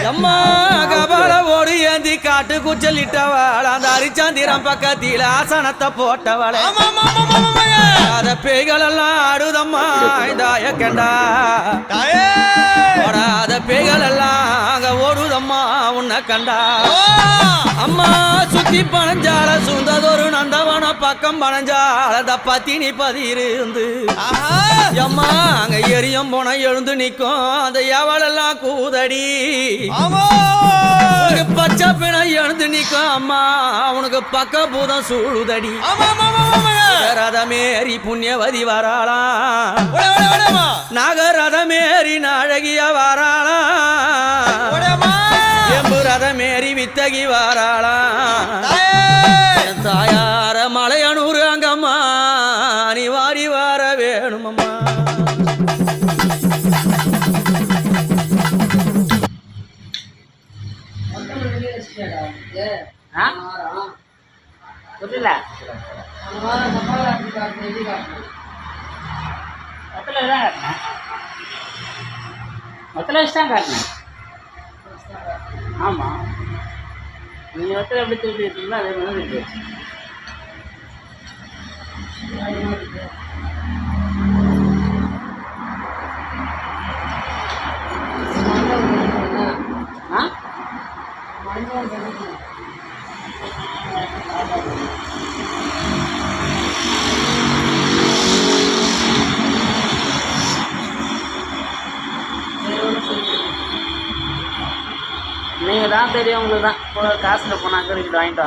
அம்மா கபால ஓடி ஏந்தி காட்டு குச்சலிட்டவள் அந்த அரிச்சந்திரம் பக்கத்தில ஆசனத்தை போட்டவளே அத பேய்கள் எல்லாம் ஆடுதம்மா தாய கண்டா ஓடாத பேய்கள் எல்லாம் அங்க ஓடுதம்மா உன்னை கண்டா அம்மா சுத்தி பனஞ்சால சுந்ததொரு நந்தவன பக்கம் பனஞ்சால பத்தினி பதிருந்து அம்மா அங்க எரியம் போன எழுந்து நிக்கும் அந்த எவளெல்லாம் கூதடி பச்சை பிணை எழுந்து நிக்கும் அம்மா அவனுக்கு பக்க பூதம் சூழுதடி ரதமேறி புண்ணியவதி வராளா நாகரதமேறி நாழகிய வராளா எம்பு ரதமேறி வித்தகி வாராளா தாயார மலையனூர் அங்கம்மா நீ வாரி வார வேணுமம்மா மொத்தல இஷ்டம் காட்டினேன் ஆமா நீங்க மொத்தம் எப்படி திருப்பி இருக்கீங்களோ அதே மாதிரி இருக்கு நீங்கள் தான் தெரியும் உங்களுக்கு தான் காசில் போனாக்க வாங்கிட்டு வாங்க